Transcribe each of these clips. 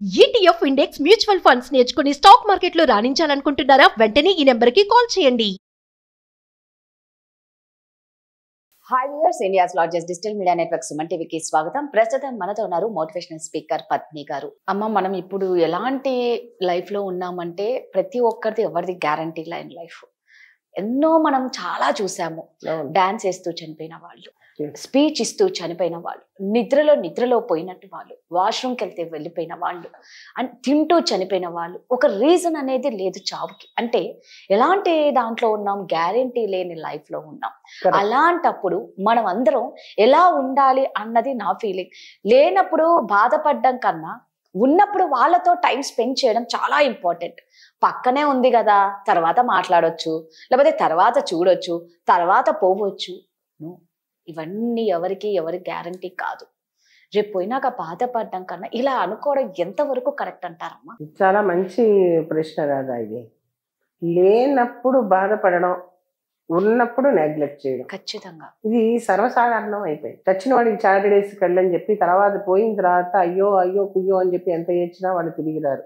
ETF index mutual funds నేర్చుకుని stock మార్కెట్లో రాణించాలనుకుంటున్నారా? వెంటనే ఈ నెంబర్కి కాల్ చేయండి. Hi viewers, India's largest digital media network Suman టీవీకి స్వాగతం. ప్రస్తుతం మనతో ఉన్నారు మోటివేషనల్ స్పీకర్ పద్మిని గారు. అమ్మ, మనం ఇప్పుడు ఎలాంటి లైఫ్ లో ఉన్నామంటే ప్రతి ఒక్కరిది ఎవరిది గ్యారంటీ లైన్ లైఫ్. ఎన్నో మనం చాలా చూసాము. డాన్స్ వేస్తూ చనిపోయిన వాళ్ళు, స్పీచ్ ఇస్తూ చనిపోయిన వాళ్ళు, నిద్రలో పోయినట్టు వాళ్ళు, వాష్రూమ్కి వెళ్తే వెళ్ళిపోయిన వాళ్ళు, అండ్ తింటూ చనిపోయిన వాళ్ళు. ఒక రీజన్ అనేది లేదు చావుకి. అంటే ఎలాంటి దాంట్లో ఉన్నాం, గ్యారంటీ లేని లైఫ్ లో ఉన్నాం. అలాంటప్పుడు మనం అందరం ఎలా ఉండాలి అన్నది నా ఫీలింగ్. లేనప్పుడు బాధపడడం కన్నా ఉన్నప్పుడు వాళ్ళతో టైం స్పెండ్ చేయడం చాలా ఇంపార్టెంట్. పక్కనే ఉంది కదా, తర్వాత మాట్లాడొచ్చు, లేకపోతే తర్వాత చూడొచ్చు, తర్వాత పోవచ్చు. ఇవన్నీ ఎవరి గ్యారంటీ కాదు. రేపు పోయినాక బాధపడడం కన్నా ఇలా అనుకోవడం ఎంతవరకు కరెక్ట్ అంటారమ్మా? చాలా మంచి ప్రశ్న కదా ఇది. లేనప్పుడు బాధపడడం, ఉన్నప్పుడు నెగ్లెక్ట్ చేయడం, ఖచ్చితంగా ఇది సర్వసాధారణం అయిపోయింది. చచ్చిన వాడికి చారిడేస్కి వెళ్ళని చెప్పి తర్వాత పోయిన తర్వాత అయ్యో అయ్యో కుయ్యో అని చెప్పి ఎంత ఏడ్చినా వాళ్ళు తిరిగి రారు.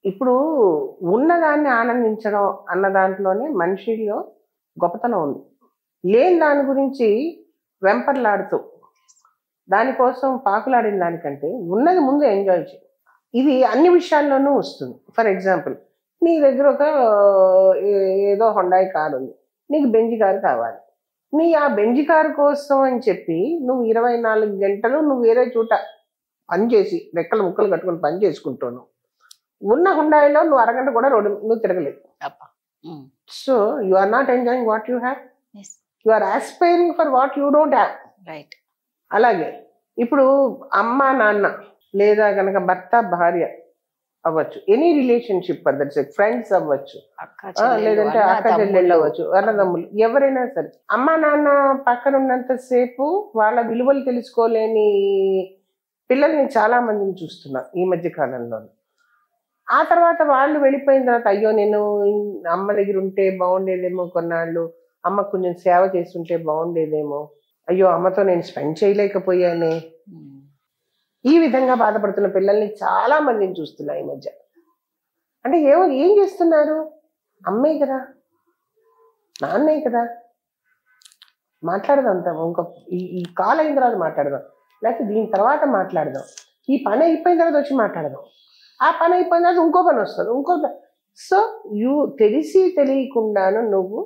ఇప్పుడు ఉన్నదాన్ని ఆనందించడం అన్న దాంట్లోనే మనిషిలో గొప్పతనం ఉంది. లేని దాని గురించి వెంపర్లాడుతూ దానికోసం పాకులాడిన దానికంటే ఉన్నది ముందు ఎంజాయ్ చేయి. ఇది అన్ని విషయాల్లోనూ వస్తుంది. ఫర్ ఎగ్జాంపుల్, నీ దగ్గర ఒక ఏదో హొండాయి కారు ఉంది, నీకు బెంజి కారు కావాలి. ఆ బెంజి కారు కోసం అని చెప్పి నువ్వు 24 గంటలు నువ్వు వేరే చోట పనిచేసి రెక్కలు ముక్కలు కట్టుకుని పని చేసుకుంటాను. ఉన్న హుండాయిలో నువ్వు అరగంట కూడా రోడ్డు నువ్వు తిరగలేదు. So you are not enjoying what you have. You are aspiring for what you don't have. Right. అలాగే ఇప్పుడు అమ్మ నాన్న లేదా కనుక భర్త భార్య అవ్వచ్చు, ఎనీ రిలేషన్షిప్ ఫ్రెండ్స్ అవ్వచ్చు, లేదంటే అక్క చెల్లెళ్ళు అవ్వచ్చు, అన్నదమ్ములు, ఎవరైనా సరే. అమ్మ నాన్న పక్కన ఉన్నంత సేపు వాళ్ళ విలువలు తెలుసుకోలేని పిల్లల్ని చాలా మందిని చూస్తున్నా ఈ మధ్య కాలంలో. ఆ తర్వాత వాళ్ళు వెళ్ళిపోయిన తర్వాత అయ్యో నేను అమ్మ దగ్గర ఉంటే బాగుండేదేమో, కొన్నాళ్ళు అమ్మకు కొంచెం సేవ చేస్తుంటే బాగుండేదేమో, అయ్యో అమ్మతో నేను స్పెండ్ చేయలేకపోయానే, ఈ విధంగా బాధపడుతున్న పిల్లల్ని చాలా మందిని చూస్తున్నా ఈ మధ్య. అంటే ఏం చేస్తున్నారు? అమ్మే కదా, నాన్నే కదా. మాట్లాడదాం, ఇంకో ఈ కాల్ అయిన తర్వాత మాట్లాడదాం, లేకపోతే దీని తర్వాత మాట్లాడదాం, ఈ పని అయిపోయిన తర్వాత వచ్చి మాట్లాడదాం, ఆ పని అయిపోయిన తర్వాత ఇంకో పని వస్తుంది, సో తెలియకుండాను నువ్వు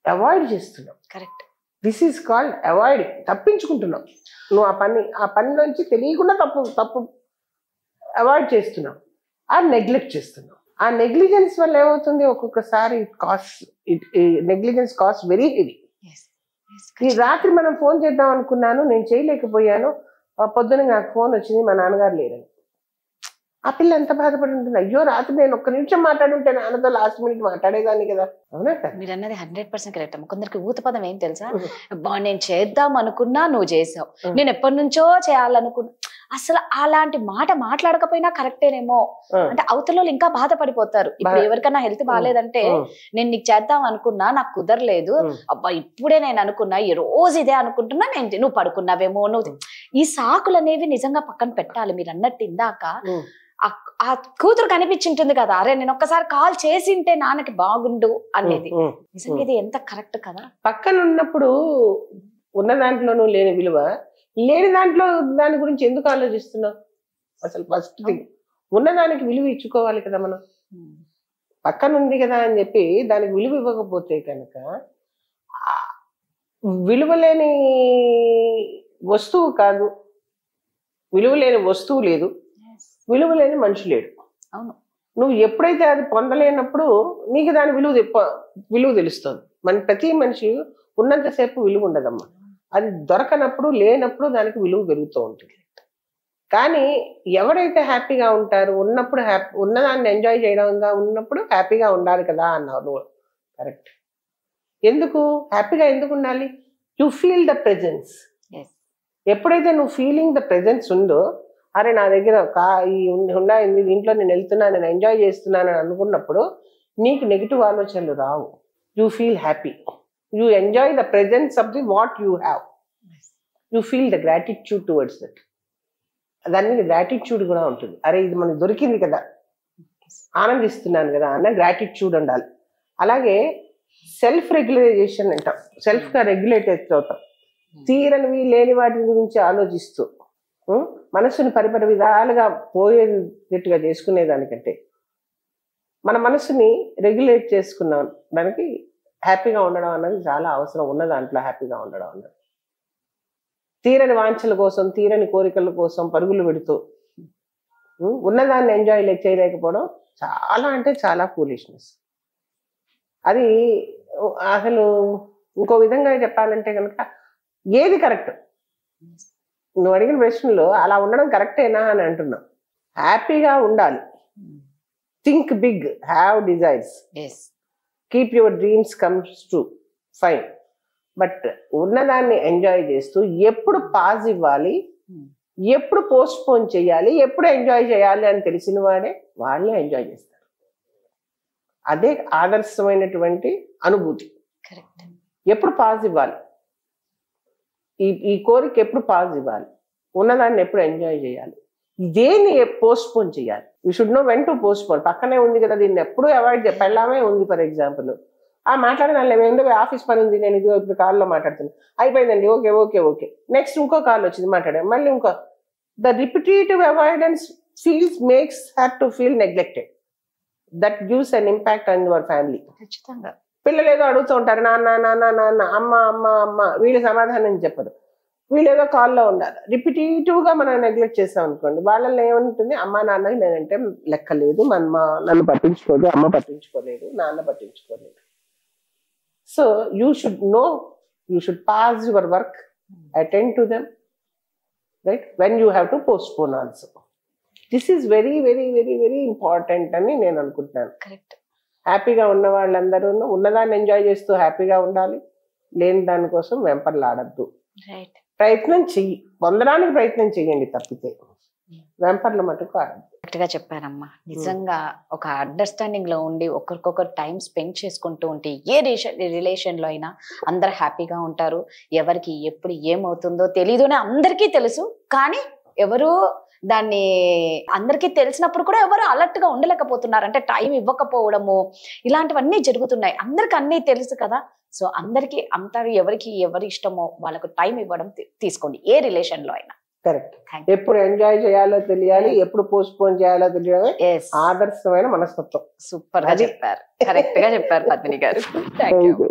అవాయిడ్ చేస్తున్నావు. Correct. This is called avoiding. తప్పించుకుంటున్నావు నువ్వు ఆ పనిలోంచి తెలియకుండా తప్పు అవాయిడ్ చేస్తున్నావు, నెగ్లెక్ట్ చేస్తున్నావు. ఆ నెగ్లిజెన్స్ వల్ల ఏమవుతుంది, ఒక్కొక్కసారి నెగ్లిజెన్స్ కాస్ట్ వెరీ హెవీ. ఈ రాత్రి మనం ఫోన్ చేద్దాం అనుకున్నాను, నేను చేయలేకపోయాను, పొద్దున నాకు ఫోన్ వచ్చింది మా నాన్నగారు లేరని. ఆ పిల్ల ఎంత బాధపడి ఉంటుంది, అయ్యో రాత్రి నేను ఒక్క నిమిషం మాట్లాడుంటే నాన్నతో లాస్ట్ మినిట్ మాట్లాడేదాన్ని కదా. అవునా? మీరు అన్నది 100% కరెక్ట్ అమ్మ. కొందరికి ఊత పదం ఏం తెలుసా, నేను చేద్దాం అనుకున్నా నువ్వు చేసావు, నేను ఎప్పటి నుంచో చేయాలనుకున్నా. అసలు అలాంటి మాట మాట్లాడకపోయినా కరెక్టేనేమో అంటే అవతల ఇంకా బాధపడిపోతారు. ఇప్పుడు ఎవరికైనా హెల్త్ బాగాలేదంటే నేను నీకు చేద్దాం అనుకున్నా, నాకు కుదరలేదు, అబ్బా ఇప్పుడే నేను అనుకున్నా, ఈ రోజు ఇదే అనుకుంటున్నా, నువ్వు పడుకున్నావేమో, ఈ సాకులు అనేవి నిజంగా పక్కన పెట్టాలి. మీరు అన్నట్టు ఇందాక ఆ కూతురు కనిపించింటుంది కదా, అరే నేను ఒక్కసారి కాల్ చేసింటే నాన్నకి బాగుండు అనేది. నిజంగా ఇది ఎంత కరెక్ట్ కదా. పక్కన ఉన్నప్పుడు ఉన్న దాంట్లోనూ లేని విలువ, లేని దాంట్లో దాని గురించి ఎందుకు ఆలోచిస్తున్నావు? అసలు ఫస్ట్ థింగ్ ఉన్నదానికి విలువ ఇచ్చుకోవాలి కదా మనం. పక్కన ఉంది కదా అని చెప్పి దానికి విలువ ఇవ్వకపోతే కనుక విలువ లేని వస్తువు కాదు, విలువ లేని వస్తువు లేదు, విలువ లేని మనిషి లేడు. అవును. నువ్వు ఎప్పుడైతే అది పొందలేనప్పుడు నీకు దాని విలువ తెలుస్తుంది. ప్రతి మనిషి ఉన్నంతసేపు విలువ ఉండదమ్మా. అది దొరకనప్పుడు, లేనప్పుడు దానికి విలువ పెరుగుతూ ఉంటుంది. కానీ ఎవరైతే హ్యాపీగా ఉంటారు, ఉన్నప్పుడు ఉన్నదాన్ని ఎంజాయ్ చేయడంగా ఉన్నప్పుడు హ్యాపీగా ఉండాలి కదా అన్నావు నువ్వు. కరెక్ట్. హ్యాపీగా ఎందుకు ఉండాలి? You feel the presence. ఎప్పుడైతే నువ్వు ఫీలింగ్ ద ప్రెజెన్స్ ఉందో, అరే నా దగ్గర ఉండాలి, దీంట్లో నేను వెళ్తున్నాను, నేను ఎంజాయ్ చేస్తున్నాను అని అనుకున్నప్పుడు నీకు నెగిటివ్ ఆలోచనలు రావు. You feel happy, you enjoy the presence of the what you have, you feel the gratitude towards that. దాని మీద గ్రాటిట్యూడ్ కూడా ఉంటుంది. అరే ఇది మనకు దొరికింది కదా, ఆనందిస్తున్నాను కదా అన్న గ్రాటిట్యూడ్ ఉండాలి. అలాగే సెల్ఫ్ రెగ్యులైజేషన్ అంటాం, సెల్ఫ్ గా రెగ్యులేట్ అవుతాం. తీరనివి లేని వాటి గురించి ఆలోచిస్తూ మనసుని పరిపరి విధాలుగా పోయేటట్టుగా చేసుకునేదానికంటే మన మనసుని రెగ్యులేట్ చేసుకున్నాం దానికి హ్యాపీగా ఉండడం అన్నది చాలా అవసరం. ఉన్న దాంట్లో హ్యాపీగా ఉండడం అన్నది తీరని వాంఛల కోసం, తీరని కోరికల కోసం పరుగులు పెడుతూ ఉన్నదాన్ని ఎంజాయ్ చేయలేకపోవడం చాలా అంటే చాలా ఫూలిష్నెస్. అది అసలు ఇంకో విధంగా చెప్పాలంటే కనుక ఏది కరెక్ట్? నువ్వు అడిగిన ప్రశ్నలో అలా ఉండడం కరెక్టేనా అని అంటున్నావు. హ్యాపీగా ఉండాలి, think big, have desires, keep your dreams comes true, fine. But ఉన్నదాన్ని ఎంజాయ్ చేస్తూ ఎప్పుడు పాజ్ ఇవ్వాలి, ఎప్పుడు పోస్ట్ పోన్ చేయాలి, ఎప్పుడు ఎంజాయ్ చేయాలి అని తెలిసిన వాళ్ళే ఎంజాయ్ చేస్తారు. అదే ఆదర్శమైనటువంటి అనుభూతి. ఎప్పుడు పాజ్ ఇవ్వాలి, ఈ కోరిక ఎప్పుడు పాజ్ ఇవ్వాలి, ఉన్నదాన్ని ఎప్పుడు ఎంజాయ్ చేయాలి, దేన్ని పోస్ట్ పోన్ చేయాలి. You should know when to post phone. పక్కనే ఉంది కదా, దీన్ని ఎప్పుడు అవాయిడ్ పెళ్ళామే ఉంది ఫర్ ఎగ్జాంపుల్, మాట్లాడదాం ఏంటో ఆఫీస్ పని ఉంది, నేను ఇది ఇప్పుడు కాల్లో మాట్లాడుతున్నాను, అయిపోయిందండి, ఓకే ఓకే ఓకే, నెక్స్ట్ ఇంకో కాల్ వచ్చింది మాట్లాడాను, మళ్ళీ ఇంకో. The repetitive avoidance makes her to feel neglected. That gives an impact on your family. ఖచ్చితంగా పిల్లలు ఏదో అడుగుతూ ఉంటారు, నాన్న నాన్న నాన్న, అమ్మ అమ్మ అమ్మ, వీళ్ళు సమాధానం చెప్పరు, వీళ్ళు ఏదో కాల్లో ఉండాలి. రిపిటేటివ్ గా మనం నెగ్లెక్ట్ చేస్తాం అనుకోండి, వాళ్ళని ఏముంటుంది, అమ్మ నాన్నకి నేనంటే లెక్క లేదు, నన్ను పట్టించుకోదు, అమ్మ పట్టించుకోలేదు, నాన్న పట్టించుకోలేదు. So you should know, you should pass your work, attend to them, right, when you have to postpone also. This is very very very very important అని నేను అనుకుంటున్నాను. కరెక్ట్. హ్యాపీగా ఉన్న వాళ్ళందరూ ఉన్నదాన్ని ఎంజాయ్ చేస్తూ హ్యాపీగా ఉండాలి, లేని దానికోసం వెంపర్లాడద్దు. ప్రయత్నం చెయ్యి, పొందడానికి ప్రయత్నం చెయ్యండి, తప్పితే వెంపర్ల మటుకు ఆడద్దు. కరెక్ట్ గా చెప్పారమ్మా. నిజంగా ఒక అండర్స్టాండింగ్ లో ఉండి ఒకరికొకరు టైం స్పెండ్ చేసుకుంటూ ఉంటే ఏ రిలేషన్ లో అయినా అందరు హ్యాపీగా ఉంటారు. ఎవరికి ఎప్పుడు ఏమవుతుందో తెలీదు అని అందరికీ తెలుసు, కానీ ఎవరు దాన్ని అందరికీ తెలిసినప్పుడు కూడా ఎవరు అలర్ట్ గా ఉండలేకపోతున్నారు. అంటే టైం ఇవ్వకపోవడము ఇలాంటివన్నీ జరుగుతున్నాయి. అందరికి అన్నీ తెలుసు కదా. సో అందరికి అంటారు, ఎవరికి ఎవరి ఇష్టమో వాళ్ళకు టైం ఇవ్వడం తీసుకోండి, ఏ రిలేషన్ లో అయినా. కరెక్ట్. ఎప్పుడు ఎంజాయ్ చేయాలో తెలియాలి, ఎప్పుడు పోస్ట్ పోన్ చేయాలో తెలియాలి. ఆదర్శమైన మనస్తత్వం. సూపర్ గా చెప్పారు, కరెక్ట్ గా చెప్పారు పద్మిని గారు. Thank you.